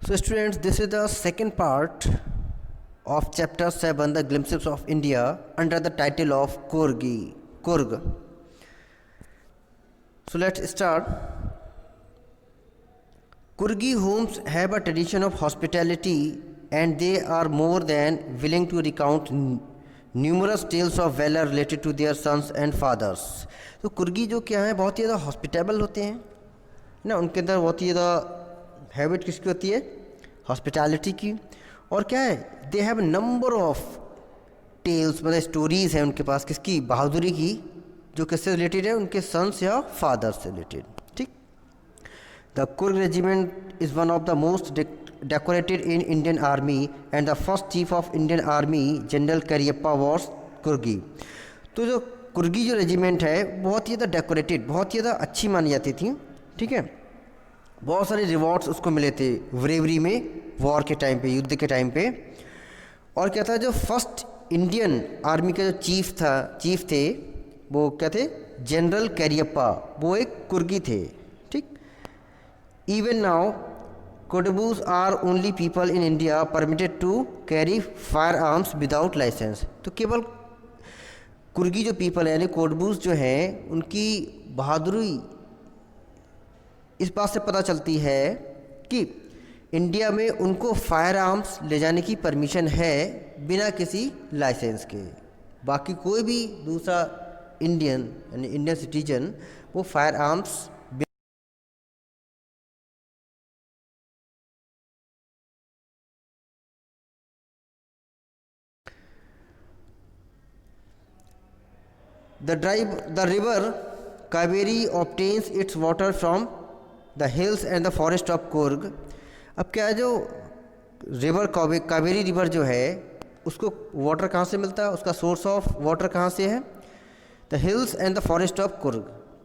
So students, this is the second part of chapter 7, the glimpses of India, under the title of Kurg. So let's start. Kurgi homes have a tradition of hospitality and they are more than willing to recount numerous tales of valor related to their sons and fathers. तो कुर्गी जो क्या है बहुत ही ज़्यादा hospitable होते हैं ना, उनके अंदर बहुत ही ज़्यादा हैबिट किसकी होती है, हॉस्पिटैलिटी की। और क्या है, they have number of tales, मतलब स्टोरीज़ हैं उनके पास किसकी, बहादुरी की, जो किससे रिलेटेड है, उनके सन्स या फादर से रिलेटेड। ठीक। The Coorg regiment is one of the most decorated in Indian army and the first chief of Indian army general Cariappa was Coorgi. तो जो कुर्गी जो रेजिमेंट है बहुत ही ज़्यादा डेकोरेटेड, बहुत ही ज़्यादा अच्छी मानी जाती थी। ठीक है, बहुत सारे रिवॉर्ड्स उसको मिले थे ब्रेवरी में, वॉर के टाइम पे, युद्ध के टाइम पे। और क्या था, जो फर्स्ट इंडियन आर्मी का जो चीफ थे वो क्या थे, जनरल करियप्पा, वो एक कुर्गी थे। ठीक। Even now Kodavas are only people in India permitted to carry fire arms without licence. तो केवल कुर्गी जो पीपल है यानी कोडबूज जो हैं, उनकी बहादुरी इस बात से पता चलती है कि इंडिया में उनको फायर आर्म्स ले जाने की परमिशन है बिना किसी लाइसेंस के। बाकी कोई भी दूसरा इंडियन यानी इंडियन सिटीजन वो fire arms The river Kaveri obtains its water from the hills and the forest of Kurg। अब क्या है, जो रिवर कावेरी रिवर जो है उसको वाटर कहाँ से मिलता है, उसका सोर्स ऑफ वाटर कहाँ से है, the hills and the forest of Coorg.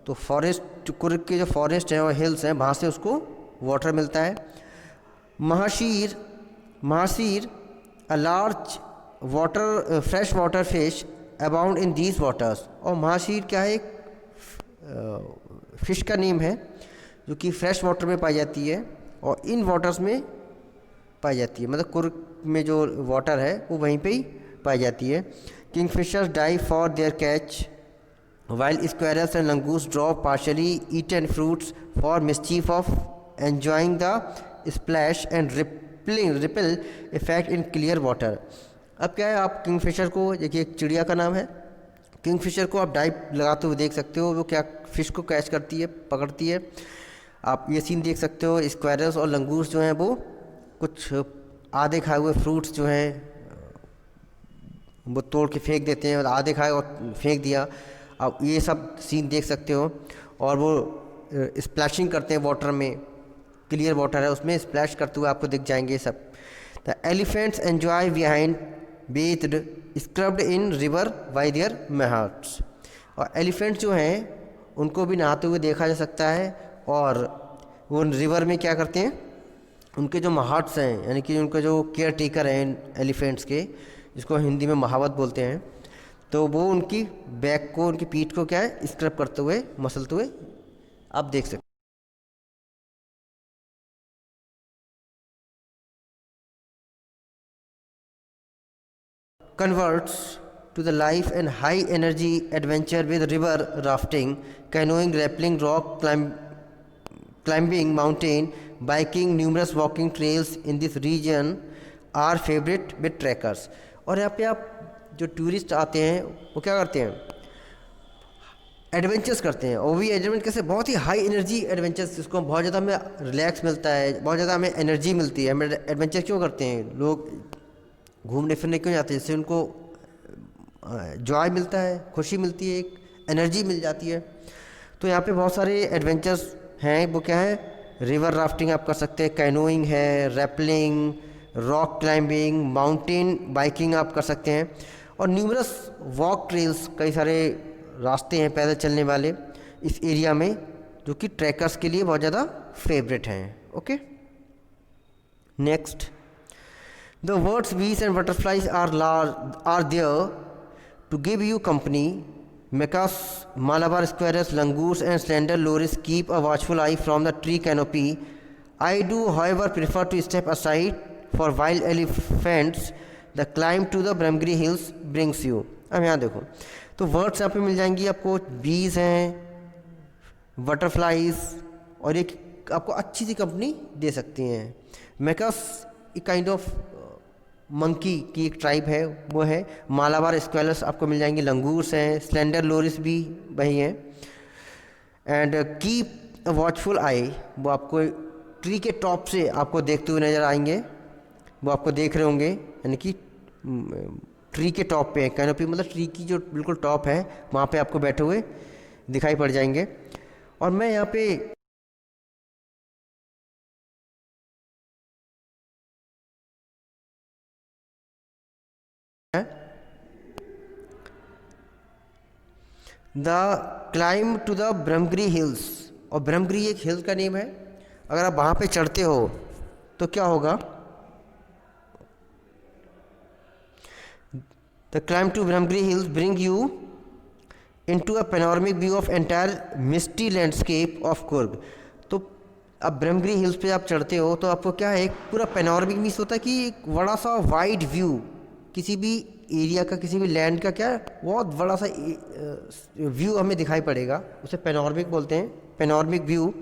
तो फॉरेस्ट, कुर्ग के जो फॉरेस्ट हैं और हिल्स हैं वहाँ से उसको वाटर मिलता है। Mahseer a large water fresh water fish abound in these waters. और महाशीर क्या है, एक फिश का नेम है जो कि फ्रेश वाटर में पाई जाती है और इन वाटर्स में पाई जाती है, मतलब कुर्ग में जो वाटर है वो वहीं पे ही पाई जाती है। Kingfishers die for their catch while squirrels and langurs drop partially eaten fruits for mischief of enjoying the splash and ripple effect in clear water. अब क्या है, आप किंग फिशर को देखिए, एक चिड़िया का नाम है किंग फिशर को आप डाइव लगाते हुए देख सकते हो, वो क्या फ़िश को कैच करती है, पकड़ती है। आप ये सीन देख सकते हो, स्क्वैरल्स और लंगूर्स जो हैं वो कुछ आधे खाए हुए फ्रूट्स जो हैं वो तोड़ के फेंक देते हैं, आधे खाए और फेंक दिया। आप ये सब सीन देख सकते हो। और वो स्प्लैशिंग करते हैं वाटर में, क्लियर वाटर है उसमें स्प्लैश करते हुए आपको दिख जाएंगे सब। The elephants enjoy behind bathed scrubbed in river by their mahouts. और एलिफेंट जो हैं उनको भी नहाते हुए देखा जा सकता है। और वो रिवर में क्या करते हैं, उनके जो महाट्स हैं यानी कि उनके जो केयर टेकर हैं एलिफेंट्स के, जिसको हिंदी में महावत बोलते हैं, तो वो उनकी बैक को, उनकी पीठ को क्या है, स्क्रब करते हुए, मसलते हुए आप देख सकते। Converts to the life and high energy adventure with river rafting, canoeing, rappelling, climbing mountain, biking, numerous walking trails in this region are favorite with trekkers। और यहाँ पे आप जो टूरिस्ट आते हैं वो क्या करते हैं, एडवेंचर्स करते हैं। और भी एडवेंचर कैसे, बहुत ही हाई एनर्जी एडवेंचर्स, जिसको बहुत ज़्यादा हमें रिलैक्स मिलता है, बहुत ज़्यादा हमें एनर्जी मिलती है। हमें एडवेंचर क्यों करते हैं लोग, घूमने फिरने क्यों जाते हैं, जिससे उनको जॉय मिलता है, खुशी मिलती है, एक एनर्जी मिल जाती है। तो यहाँ पे बहुत सारे एडवेंचर्स हैं, वो क्या है, रिवर राफ्टिंग आप कर सकते हैं, कैनोइंग है, rappelling, rock climbing, mountain biking आप कर सकते हैं। और न्यूमरस वॉक ट्रेल्स, कई सारे रास्ते हैं पैदल चलने वाले इस एरिया में, जो कि ट्रैकर्स के लिए बहुत ज़्यादा फेवरेट हैं। Okay, next, the birds, bees and butterflies are there to give you company. Macaws, Malabar squirrels, langurs and slender loris keep a watchful eye from the tree canopy. I do, however, prefer to step aside for wild elephants. The climb to the Brahmagiri hills brings you. अब यहाँ देखो, तो words यहाँ पे मिल जाएंगी आपको, बीज हैं, बटरफ्लाइज, और एक आपको अच्छी सी कंपनी दे सकती हैं। मैकस एक काइंड ऑफ मंकी की एक ट्राइब है, वो है। मालाबार स्क्वेलस आपको मिल जाएंगे, लंगूर्स हैं, स्लेंडर लोरिस भी वही हैं। एंड कीप अ वॉचफुल आई, वो आपको ट्री के टॉप से आपको देखते हुए नज़र आएंगे, वो आपको देख रहे होंगे, यानी कि ट्री के टॉप पे, कैनोपी मतलब ट्री की जो बिल्कुल टॉप है वहाँ पे आपको बैठे हुए दिखाई पड़ जाएंगे। और मैं यहाँ पे the climb to the Brahmagiri hills, और ब्रह्मगिरी एक हिल का नेम है। अगर आप वहाँ पे चढ़ते हो तो क्या होगा, the climb to Brahmagiri hills bring you into a panoramic view of entire misty landscape of Coorg. तो अब ब्रह्मगिरी हिल्स पे आप चढ़ते हो तो आपको क्या है, एक पूरा पैनोरामिक मीन्स होता है कि एक बड़ा सा वाइड व्यू किसी भी एरिया का, किसी भी लैंड का, क्या बहुत बड़ा सा व्यू हमें दिखाई पड़ेगा, उसे पैनोरामिक बोलते हैं। पैनोरामिक व्यू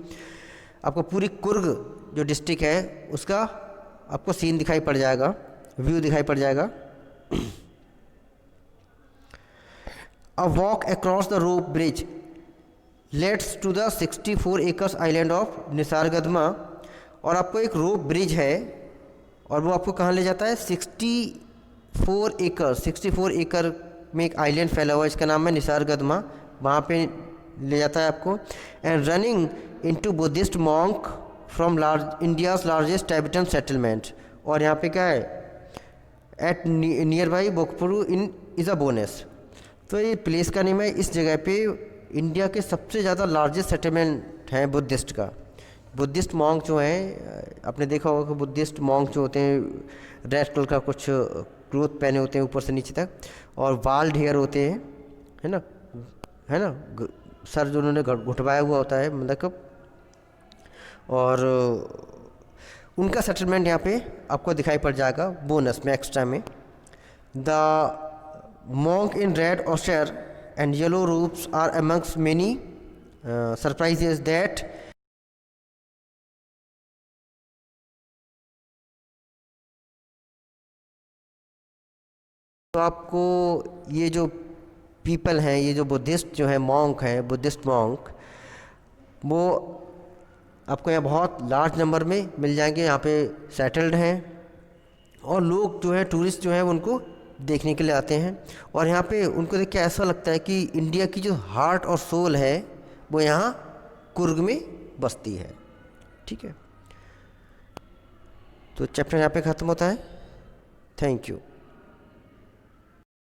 आपको पूरी कुर्ग जो डिस्ट्रिक्ट है उसका आपको सीन दिखाई पड़ जाएगा, व्यू दिखाई पड़ जाएगा। A walk across the rope bridge leads to the 64 acres island of निसर्गदमा, और आपको एक रोप ब्रिज है और वो आपको कहाँ ले जाता है, 64 एकड़ में एक आइलैंड फैला हुआ है, इसका नाम है निसर्गदमा, वहाँ पे ले जाता है आपको। And running into Buddhist monk from India's largest Tibetan settlement, और यहाँ पे क्या है, एट नियर बाई बोकपुरु इन इज़ अ बोनस। तो ये प्लेस का नेम है, इस जगह पे इंडिया के सबसे ज़्यादा लार्जेस्ट सेटलमेंट है बुद्धिस्ट का। बुद्धिस्ट मॉन्क जो हैं, आपने देखा होगा कि बुद्धिस्ट मॉन्क जो होते हैं रेड कलर का कुछ क्लोथ पहने होते हैं ऊपर से नीचे तक, और बाल ढेर होते हैं, है ना, है ना, सर जो उन्होंने घुटवाया हुआ होता है मतलब, और उनका सेटलमेंट यहाँ पे आपको दिखाई पड़ जाएगा बोनस में, एक्स्ट्रा में। The monk in red austere and yellow robes are amongst many surprises that तो आपको ये जो पीपल हैं, ये जो बुद्धिस्ट जो है मॉन्क हैं, बुद्धिस्ट मॉन्क, वो आपको यहाँ बहुत लार्ज नंबर में मिल जाएंगे, यहाँ पे सेटल्ड हैं, और लोग जो है टूरिस्ट जो है उनको देखने के लिए आते हैं। और यहाँ पे उनको देख के ऐसा लगता है कि इंडिया की जो हार्ट और सोल है वो यहाँ कुर्ग में बसती है। ठीक है, तो चैप्टर यहाँ पे ख़त्म होता है। Thank you.